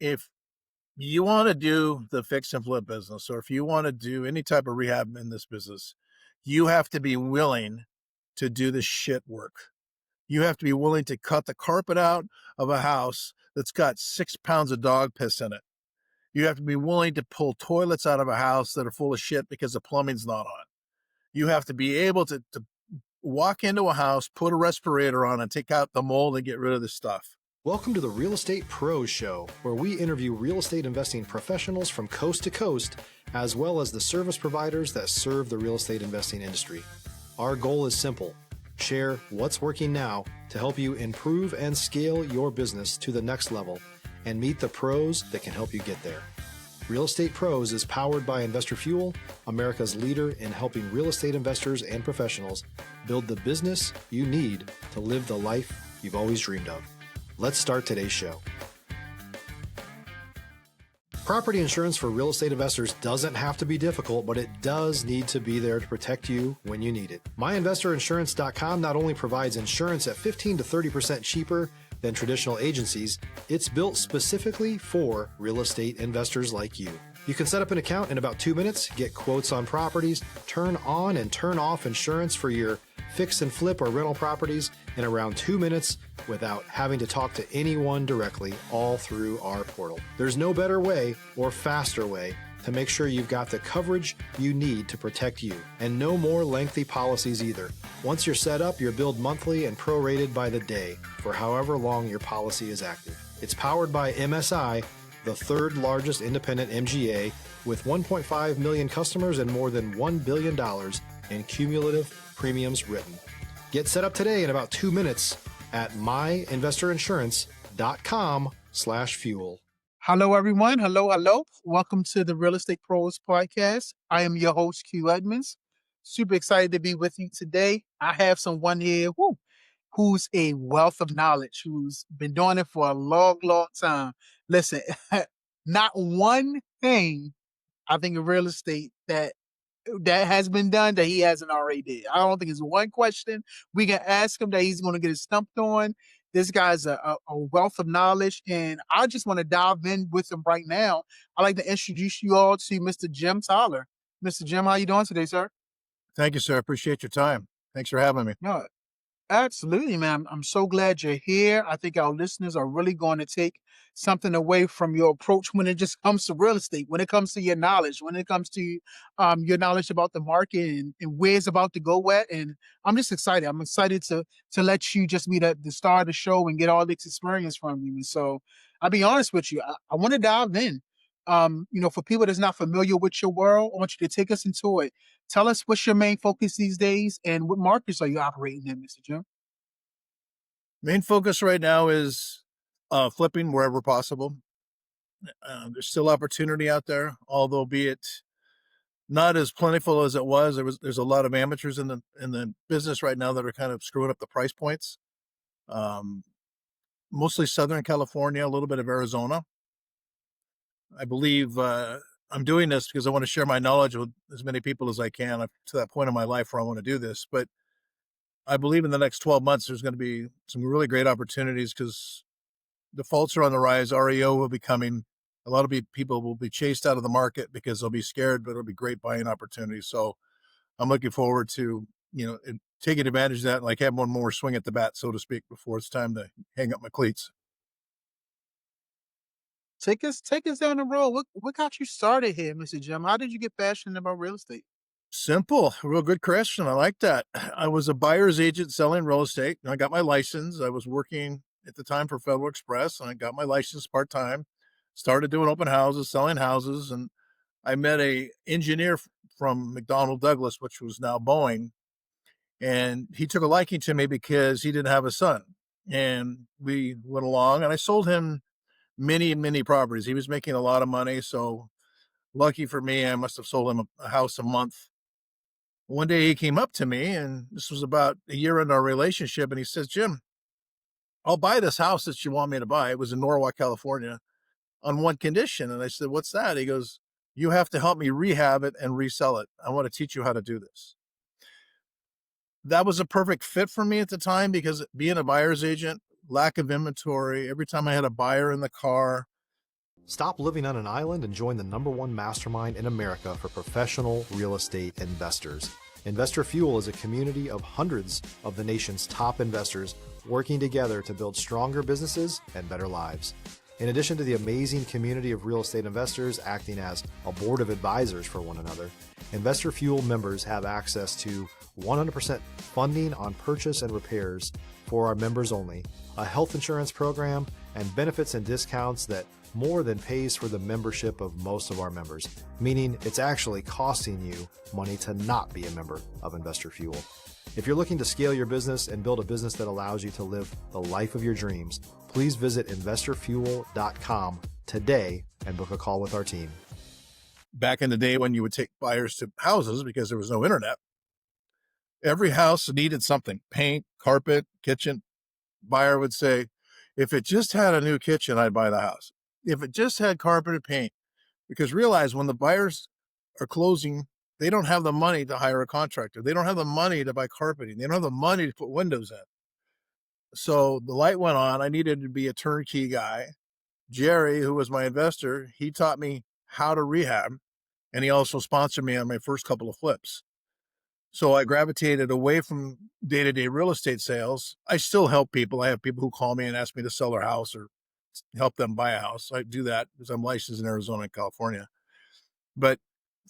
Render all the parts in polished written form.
if you want to do the fix and flip business, or if you want to do any type of rehab in this business, you have to be willing to do the shit work. You have to be willing to cut the carpet out of a house that's got 6 pounds of dog piss in it. You have to be willing to pull toilets out of a house that are full of shit because the plumbing's not on. You have to be able to walk into a house, put a respirator on, and take out the mold and get rid of the stuff. Welcome to the Real Estate Pros Show, where we interview real estate investing professionals from coast to coast, as well as the service providers that serve the real estate investing industry. Our goal is simple: share what's working now to help you improve and scale your business to the next level and meet the pros that can help you get there. Real Estate Pros is powered by Investor Fuel, America's leader in helping real estate investors and professionals build the business you need to live the life you've always dreamed of. Let's start today's show. Property insurance for real estate investors doesn't have to be difficult, but it does need to be there to protect you when you need it. MyInvestorInsurance.com not only provides insurance at 15 to 30% cheaper than traditional agencies, it's built specifically for real estate investors like you. You can set up an account in about 2 minutes, get quotes on properties, turn on and turn off insurance for your fix and flip or rental properties in around 2 minutes without having to talk to anyone directly, all through our portal. There's no better way or faster way to make sure you've got the coverage you need to protect you, and no more lengthy policies either. Once you're set up, you're billed monthly and prorated by the day for however long your policy is active. It's powered by MSI, the third largest independent MGA, with 1.5 million customers and more than $1 billion in cumulative premiums written. Get set up today in about 2 minutes at myinvestorinsurance.com/fuel. Hello, everyone. Hello. Welcome to the Real Estate Pros Podcast. I am your host, Q Edmonds. Super excited to be with you today. I have someone here who's a wealth of knowledge, who's been doing it for a long, long time. Listen, not one thing I think of real estate that has been done that he hasn't already did. I don't think it's one question we can ask him that he's going to get it stumped on. This guy's a wealth of knowledge, and I just want to dive in with him right now. I'd like to introduce you all to Mr. Jim Tyler. Mr. Jim, how you doing today, sir? Thank you, sir. I appreciate your time. Thanks for having me. No, absolutely, man. I'm so glad you're here. I think our listeners are really going to take something away from your approach when it just comes to real estate, when it comes to your knowledge, when it comes to your knowledge about the market and where it's about to go at. And I'm just excited. I'm excited to let you just be the star of the show and get all this experience from you. And so I'll be honest with you. I want to dive in. For people that's not familiar with your world, I want you to take us into it. Tell us what's your main focus these days and what markets are you operating in, Mr. Jim? Main focus right now is flipping wherever possible. There's still opportunity out there, although be it not as plentiful as it was. There's a lot of amateurs in the business right now that are kind of screwing up the price points. Mostly Southern California, a little bit of Arizona. I believe I'm doing this because I want to share my knowledge with as many people as I can. I'm to that point in my life where I want to do this. But I believe in the next 12 months, there's going to be some really great opportunities because defaults are on the rise. REO will be coming. A lot of people will be chased out of the market because they'll be scared, but it'll be great buying opportunities. So I'm looking forward to, taking advantage of that and like have one more swing at the bat, so to speak, before it's time to hang up my cleats. Take us down the road. What got you started here, Mr. Jim? How did you get passionate about real estate? Simple, real good question. I like that. I was a buyer's agent selling real estate. I got my license. I was working at the time for Federal Express, and I got my license part-time. Started doing open houses, selling houses, and I met a engineer from McDonnell Douglas, which was now Boeing, and he took a liking to me because he didn't have a son. And we went along, and I sold him many, many properties. He was making a lot of money, so lucky for me, I must have sold him a house a month. One day he came up to me, and this was about a year into our relationship, and he says, "Jim, I'll buy this house that you want me to buy." It was in Norwalk, California, on one condition. And I said, "What's that?" He goes, "You have to help me rehab it and resell it. I want to teach you how to do this." That was a perfect fit for me at the time because being a buyer's agent, lack of inventory, every time I had a buyer in the car, Stop living on an island and join the #1 mastermind in America for professional real estate investors. Investor Fuel is a community of hundreds of the nation's top investors working together to build stronger businesses and better lives. In addition to the amazing community of real estate investors acting as a board of advisors for one another, Investor Fuel members have access to 100% funding on purchase and repairs for our members only, a health insurance program, and benefits and discounts that more than pays for the membership of most of our members, meaning it's actually costing you money to not be a member of Investor Fuel. If you're looking to scale your business and build a business that allows you to live the life of your dreams, please visit investorfuel.com today and book a call with our team. Back in the day when you would take buyers to houses because there was no internet, every house needed something: paint, carpet, kitchen. Buyer would say, if it just had a new kitchen, I'd buy the house. If it just had carpet and paint. Because realize when the buyers are closing, they don't have the money to hire a contractor. They don't have the money to buy carpeting. They don't have the money to put windows in. So the light went on. I needed to be a turnkey guy. Jerry, who was my investor, he taught me how to rehab, and he also sponsored me on my first couple of flips. So I gravitated away from day-to-day real estate sales. I still help people. I have people who call me and ask me to sell their house or help them buy a house. I do that because I'm licensed in Arizona and California. But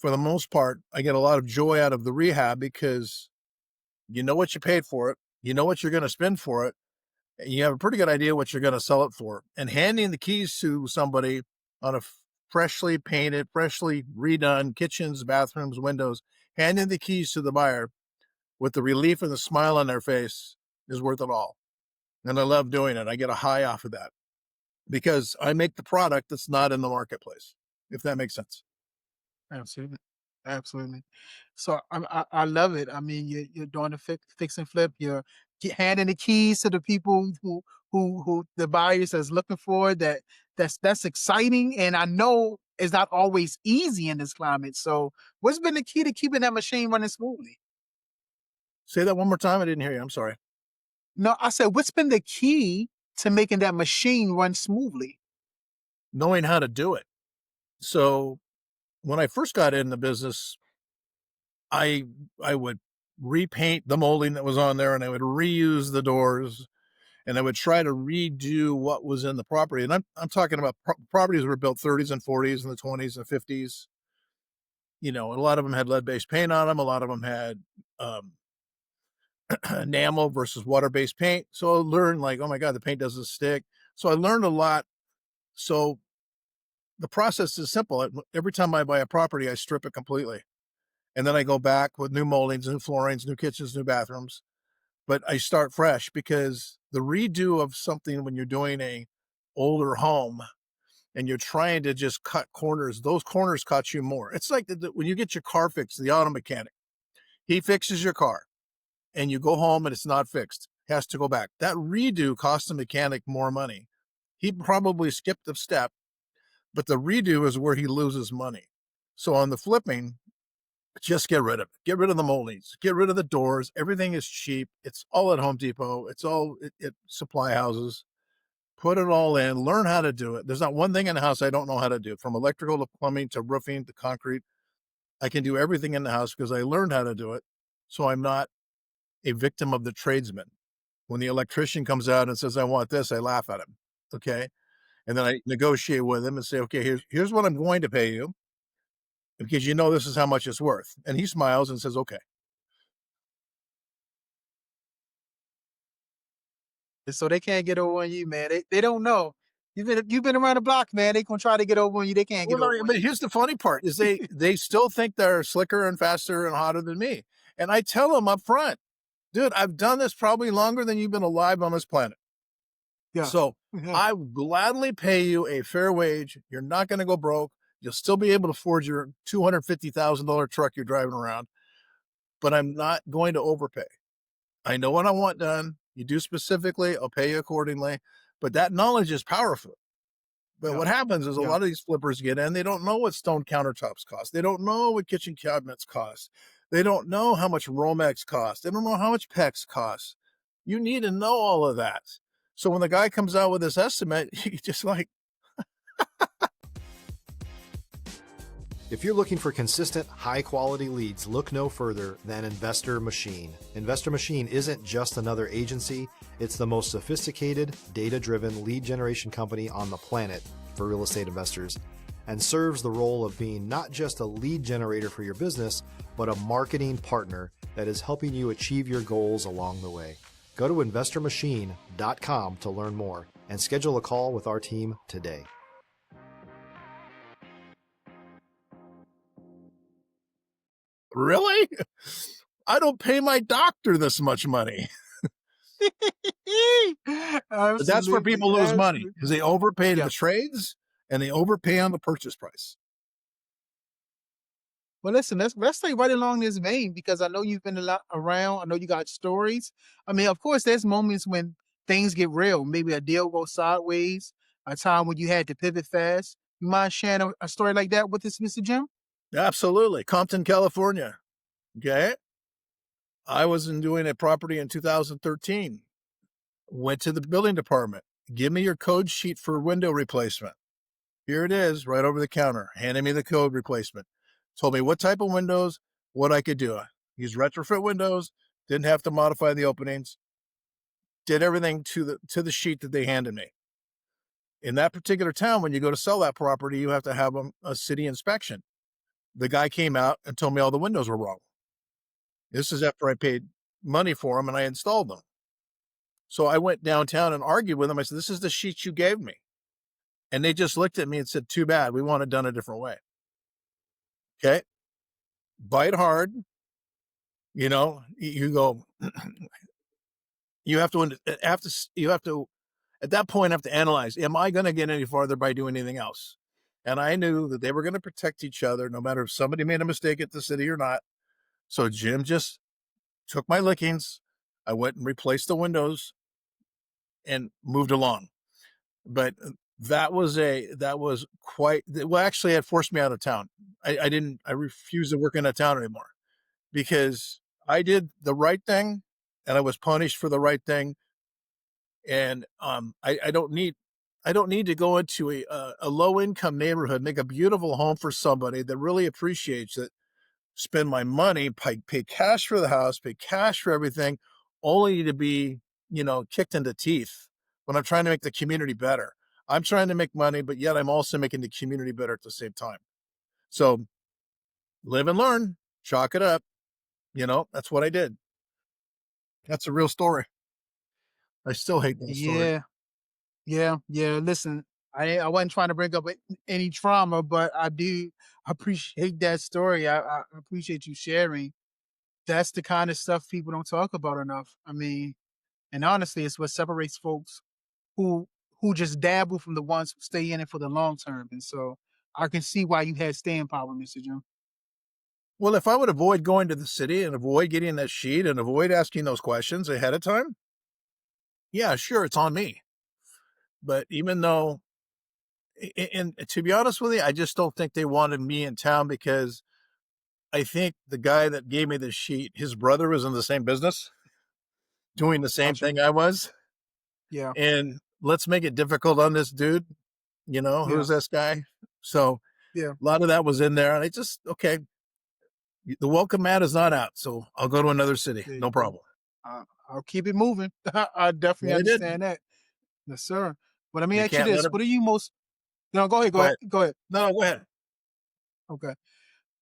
for the most part, I get a lot of joy out of the rehab because you know what you paid for it. You know what you're going to spend for it. And you have a pretty good idea what you're going to sell it for. And handing the keys to somebody on a freshly painted, freshly redone kitchens, bathrooms, windows, handing the keys to the buyer with the relief and the smile on their face is worth it all. And I love doing it. I get a high off of that because I make the product that's not in the marketplace, if that makes sense. Absolutely. Absolutely. So I love it. I mean, you're doing the fix and flip. You're handing the keys to the people who the buyers is looking for. That's exciting. And I know it's not always easy in this climate. So what's been the key to keeping that machine running smoothly? Say that one more time. I didn't hear you. I'm sorry. No, I said, what's been the key to making that machine run smoothly? Knowing how to do it. So when I first got in the business, I would repaint the molding that was on there, and I would reuse the doors, and I would try to redo what was in the property. And I'm talking about properties that were built 30s and 40s and the 20s and 50s. You know, a lot of them had lead-based paint on them. A lot of them had enamel versus water-based paint. So I learned, like, oh my God, the paint doesn't stick. So I learned a lot. So the process is simple. Every time I buy a property, I strip it completely. And then I go back with new moldings, new floorings, new kitchens, new bathrooms. But I start fresh because the redo of something when you're doing a older home and you're trying to just cut corners, those corners cost you more. It's like when you get your car fixed, the auto mechanic, he fixes your car and you go home and it's not fixed, has to go back. That redo costs the mechanic more money. He probably skipped a step, but the redo is where he loses money. So on the flipping, just get rid of it. Get rid of the moldings. Get rid of the doors. Everything is cheap. It's all at Home Depot. It's all at supply houses. Put it all in. Learn how to do it. There's not one thing in the house I don't know how to do, from electrical to plumbing to roofing to concrete. I can do everything in the house because I learned how to do it. So I'm not a victim of the tradesman. When the electrician comes out and says, I want this, I laugh at him. Okay. And then I negotiate with him and say, okay, here's what I'm going to pay you, because you know this is how much it's worth. And he smiles and says, okay. So they can't get over on you, man. They don't know. You've been around the block, man. They gonna try to get over on you. They can't Well, get over no, on but you. here's the funny part is they still think they're slicker and faster and hotter than me. And I tell them up front, dude, I've done this probably longer than you've been alive on this planet. Yeah. So Yeah. I will gladly pay you a fair wage. You're not going to go broke. You'll still be able to afford your $250,000 truck you're driving around, but I'm not going to overpay. I know what I want done. You do specifically, I'll pay you accordingly. But that knowledge is powerful. But Yeah. what happens is a Yeah. lot of these flippers get in, they don't know what stone countertops cost. They don't know what kitchen cabinets cost. They don't know how much Romex costs. They don't know how much PEX costs. You need to know all of that. So when the guy comes out with this estimate, you just like, If you're looking for consistent, high-quality leads, look no further than Investor Machine. Investor Machine isn't just another agency, it's the most sophisticated, data-driven lead generation company on the planet for real estate investors, and serves the role of being not just a lead generator for your business, but a marketing partner that is helping you achieve your goals along the way. Go to investormachine.com to learn more and schedule a call with our team today. Really? I don't pay my doctor this much money. But that's where Absolutely, people lose money absolutely. because they overpay to Yeah. the trades and they overpay on the purchase price. Well, listen, let's stay right along this vein because I know you've been a lot around. I know you got stories. I mean, of course, there's moments when things get real. Maybe a deal goes sideways, a time when you had to pivot fast. You mind sharing a story like that with us, Mr. Jim? Absolutely. Compton, California. Okay. I was doing a property in 2013. Went to the building department. Give me your code sheet for window replacement. Here it is, right over the counter. Handed me the code replacement. Told me what type of windows, what I could do. Used retrofit windows, didn't have to modify the openings. Did everything to the sheet that they handed me. In that particular town, when you go to sell that property, you have to have a city inspection. The guy came out and told me all the windows were wrong. This is after I paid money for them and I installed them. So I went downtown and argued with them. I said, this is the sheet you gave me. And they just looked at me and said, too bad. We want it done a different way. Okay. Bite hard. You know, you go, you have to, at that point, have to analyze, am I going to get any farther by doing anything else? And I knew that they were going to protect each other, no matter if somebody made a mistake at the city or not. So Jim just took my lickings. I went and replaced the windows and moved along. But that was quite, well, actually it forced me out of town. I refused to work in that town anymore because I did the right thing and I was punished for the right thing. And I don't need to go into a low income neighborhood, make a beautiful home for somebody that really appreciates it, spend my money, pay cash for the house, pay cash for everything, only to be, kicked into teeth when I'm trying to make the community better. I'm trying to make money, but yet I'm also making the community better at the same time. So live and learn, chalk it up. That's what I did. That's a real story. I still hate that story. Yeah, yeah. Listen, I wasn't trying to bring up any trauma, but I do appreciate that story. I appreciate you sharing. That's the kind of stuff people don't talk about enough. I mean, and honestly, it's what separates folks who who just dabble from the ones who stay in it for the long term. And so I can see why you had staying power, Mr. Jim. Well, if I would avoid going to the city and avoid getting that sheet and avoid asking those questions ahead of time, yeah, sure, it's on me. But even though, and to be honest with you, I just don't think they wanted me in town because I think the guy that gave me the sheet, his brother was in the same business doing the same Gotcha. thing I was. Yeah, And let's make it difficult on this dude. yeah, Who's this guy? So yeah. a lot of that was in there. And I just, okay, the welcome mat is not out. So I'll go to another city. There No you go. problem. I'll keep it moving. I definitely Well, I did. understand that. Yes, sir. But let me You ask you can't let this: him. what are you most? No, go ahead. Go Go ahead. ahead. Go ahead. No, go ahead. Okay.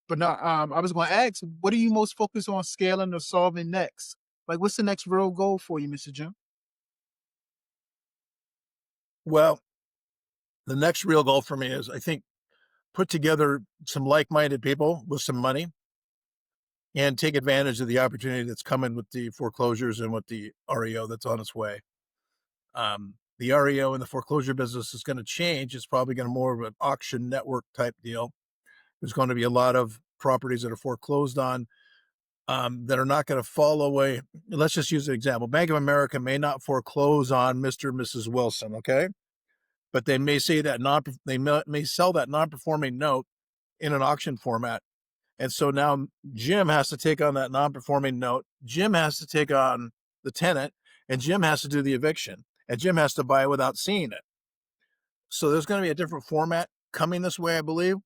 But no, I was going to ask, what are you most focused on scaling or solving next? Like, what's the next real goal for you, Mr. Jim? Well, the next real goal for me is I think put together some like-minded people with some money and take advantage of the opportunity that's coming with the foreclosures and with the REO that's on its way. The REO and the foreclosure business is going to change. It's probably going to more of an auction network type deal. There's going to be a lot of properties that are foreclosed on that are not going to fall away. Let's just use an example. Bank of America may not foreclose on Mr. and Mrs. Wilson, okay? But they may say that they may sell that non-performing note in an auction format. And so now Jim has to take on that non-performing note. Jim has to take on the tenant, and Jim has to do the eviction, and Jim has to buy it without seeing it. So there's going to be a different format coming this way, I believe.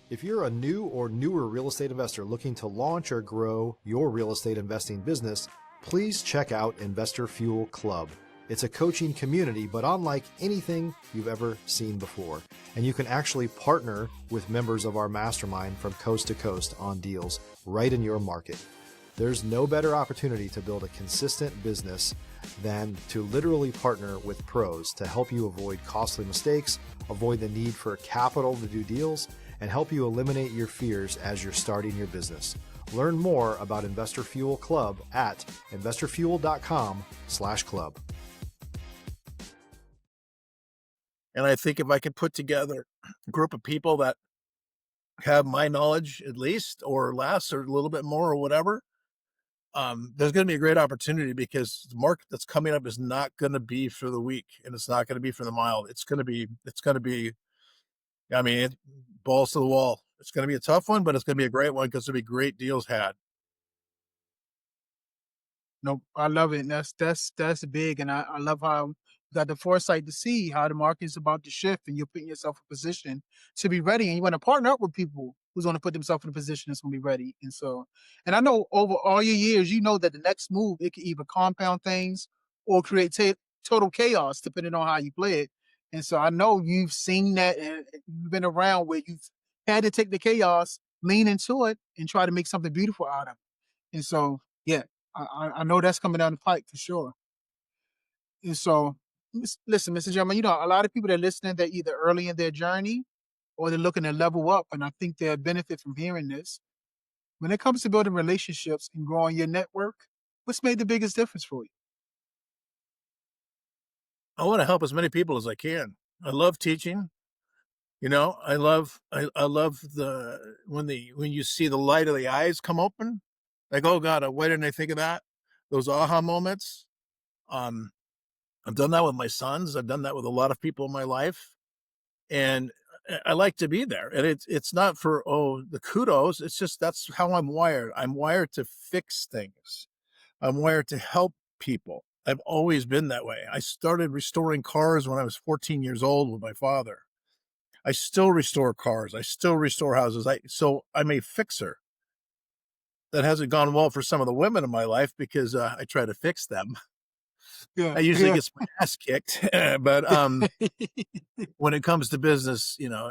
If you're a new or newer real estate investor looking to launch or grow your real estate investing business, please check out Investor Fuel Club. It's a coaching community, but unlike anything you've ever seen before. And you can actually partner with members of our mastermind from coast to coast on deals right in your market. There's no better opportunity to build a consistent business than to literally partner with pros to help you avoid costly mistakes, avoid the need for capital to do deals, and help you eliminate your fears as you're starting your business. Learn more about Investor Fuel Club at investorfuel.com/club. And I think if I could put together a group of people that have my knowledge at least, or less, or a little bit more, or whatever, there's going to be a great opportunity, because the market that's coming up is not going to be for the weak, and it's not going to be for the mild. It's going to be, I mean, balls to the wall. It's going to be a tough one, but it's going to be a great one, because there'll be great deals had. No, I love it. And that's big, and I love how you got the foresight to see how the market is about to shift, and you're putting yourself in position to be ready. And you want to partner up with people who's going to put themselves in a position that's going to be ready. And so, and I know over all your years, you know that the next move, it can either compound things or create total chaos, depending on how you play it. And so I know you've seen that, and you've been around where you've had to take the chaos, lean into it, and try to make something beautiful out of it. And so, yeah, I know that's coming down the pike for sure. And so, listen, Mr. Gentleman, you know, a lot of people that are listening, they're either early in their journey or they're looking to level up. And I think they'll benefit from hearing this. When it comes to building relationships and growing your network, what's made the biggest difference for you? I want to help as many people as I can. I love teaching. You know, I love when you see the light of the eyes come open, like, oh God, why didn't I think of that? Those aha moments. Um, I've done that with my sons. I've done that with a lot of people in my life, and I like to be there. And it's not for the kudos. It's just that's how I'm wired. I'm wired to fix things. I'm wired to help people. I've always been that way. I started restoring cars when I was 14 years old with my father. I still restore cars. I still restore houses. So I'm a fixer. That hasn't gone well for some of the women in my life, because I try to fix them. Yeah, I usually yeah. get my ass kicked, but when it comes to business, you know,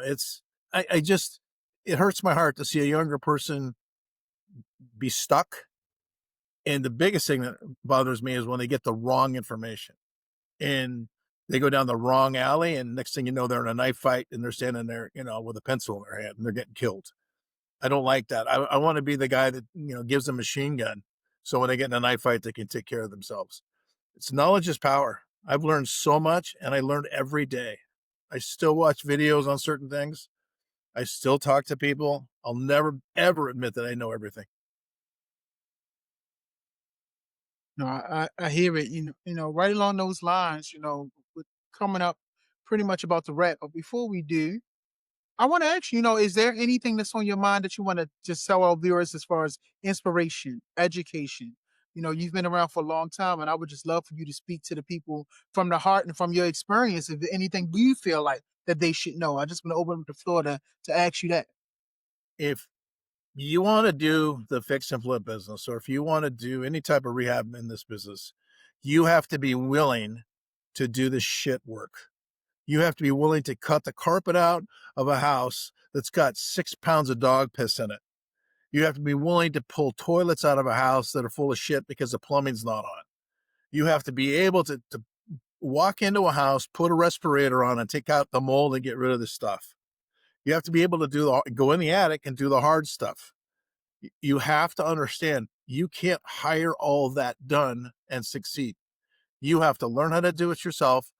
I just, it hurts my heart to see a younger person be stuck. And the biggest thing that bothers me is when they get the wrong information and they go down the wrong alley, and next thing you know, they're in a knife fight and they're standing there, you know, with a pencil in their hand and they're getting killed. I don't like that. I want to be the guy that, you know, gives them a machine gun, so when they get in a knife fight, they can take care of themselves. It's knowledge is power. I've learned so much, and I learn every day. I still watch videos on certain things. I still talk to people. I'll never, ever admit that I know everything. No, I hear it. You know, right along those lines, you know, with coming up pretty much about the wrap. But before we do, I want to ask you, you know, is there anything that's on your mind that you want to just tell our viewers as far as inspiration, education? You know, you've been around for a long time, and I would just love for you to speak to the people from the heart and from your experience. If anything you feel like that they should know, I just want to open up the floor to ask you that. If you want to do the fix and flip business, or if you want to do any type of rehab in this business, you have to be willing to do the shit work. You have to be willing to cut the carpet out of a house that's got 6 pounds of dog piss in it. You have to be willing to pull toilets out of a house that are full of shit because the plumbing's not on. You have to be able to walk into a house, put a respirator on, and take out the mold and get rid of the stuff. You have to be able to go in the attic and do the hard stuff. You have to understand, you can't hire all that done and succeed. You have to learn how to do it yourself.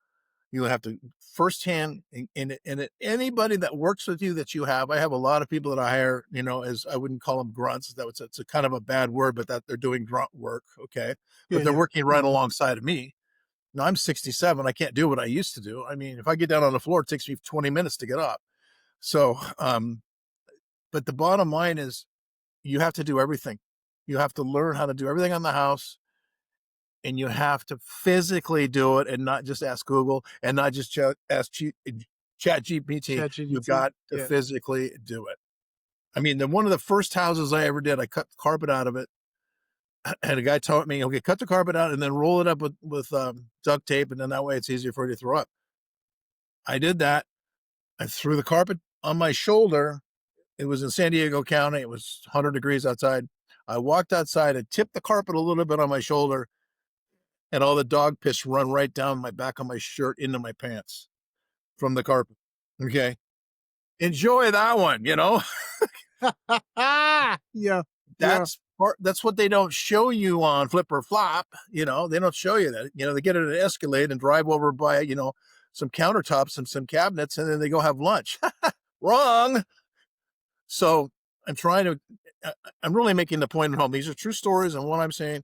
You have to firsthand, and anybody that works with you that you have, I have a lot of people that I hire, you know, as I wouldn't call them grunts. It's a kind of a bad word, but that they're doing grunt work. Okay. Yeah, But they're yeah. working right alongside of me. Now I'm 67. I can't do what I used to do. I mean, if I get down on the floor, it takes me 20 minutes to get up. So, but the bottom line is you have to do everything. You have to learn how to do everything on the house, and you have to physically do it and not just ask Google and not just ask Chat GPT. Chat You GPT. got to Yeah. physically do it. I mean, one of the first houses I ever did, I cut the carpet out of it. And a guy taught me, okay, cut the carpet out and then roll it up with duct tape. And then that way it's easier for you to throw up. I did that. I threw the carpet on my shoulder. It was in San Diego County. It was 100 degrees outside. I walked outside and tipped the carpet a little bit on my shoulder, and all the dog piss run right down my back of my shirt into my pants from the carpet. Okay. Enjoy that one, Yeah. That's what they don't show you on Flip or Flop. They don't show you that. They get it at Escalade and drive over by, some countertops and some cabinets, and then they go have lunch. Wrong. So I'm really making the point at home. These are true stories. And what I'm saying,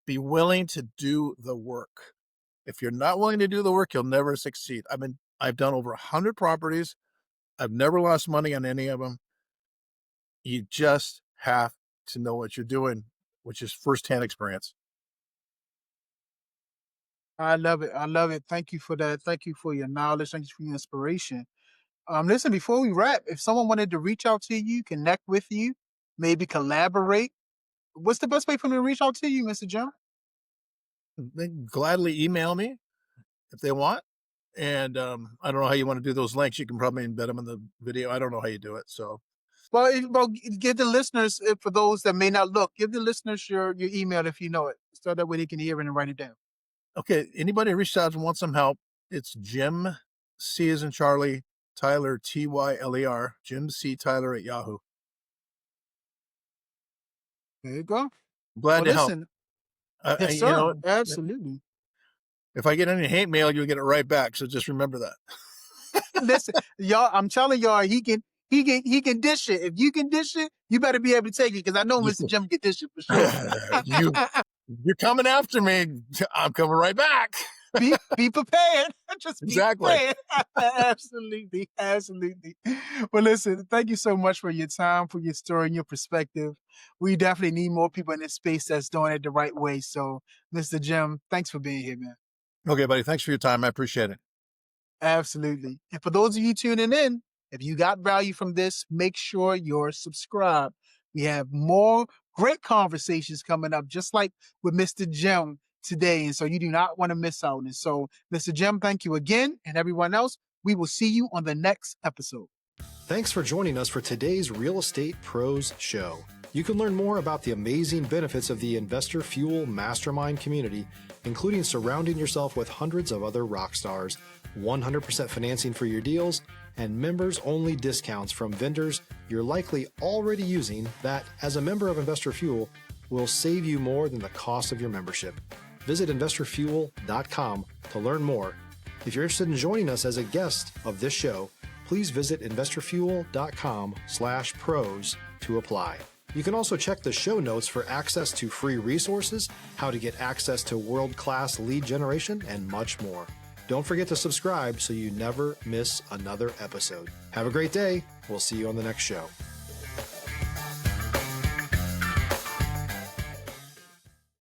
be willing to do the work. If you're not willing to do the work, you'll never succeed. I've done over 100 properties. I've never lost money on any of them. You just have to know what you're doing, which is firsthand experience. I love it. I love it. Thank you for that. Thank you for your knowledge. Thank you for your inspiration. Listen, before we wrap, if someone wanted to reach out to you, connect with you, maybe collaborate, what's the best way for them to reach out to you, Mr. Jim? They gladly email me if they want. And I don't know how you want to do those links. You can probably embed them in the video. I don't know how you do it. So, Well, give the listeners, for those that may not look, give the listeners your email if you know it, so that way they can hear it and write it down. okay, anybody reached out and wants some help, it's Jim C as in Charlie, Tyler Tyler, Jim C Tyler at Yahoo. There you go. Glad to help. Listen, yes, sir. Absolutely. If I get any hate mail, you'll get it right back. So just remember that. Listen, y'all, I'm telling y'all, he can dish it. If you can dish it, you better be able to take it, because I know Mr. Jim can dish it for sure. You're coming after me. I'm coming right back. Be prepared. Just be exactly. prepared. Absolutely. Well, listen, thank you so much for your time, for your story, and your perspective. We definitely need more people in this space that's doing it the right way. So, Mr. Jim, thanks for being here, man. Okay, buddy. Thanks for your time. I appreciate it. Absolutely. And for those of you tuning in, if you got value from this, make sure you're subscribed. We have more great conversations coming up, just like with Mr. Jim today. And so you do not want to miss out. And so, Mr. Jim, thank you again. And everyone else, we will see you on the next episode. Thanks for joining us for today's Real Estate Pros Show. You can learn more about the amazing benefits of the Investor Fuel Mastermind community, including surrounding yourself with hundreds of other rock stars, 100% financing for your deals, and members-only discounts from vendors you're likely already using that, as a member of Investor Fuel, will save you more than the cost of your membership. Visit investorfuel.com to learn more. If you're interested in joining us as a guest of this show, please visit investorfuel.com/pros to apply. You can also check the show notes for access to free resources, how to get access to world-class lead generation, and much more. Don't forget to subscribe so you never miss another episode. Have a great day. We'll see you on the next show.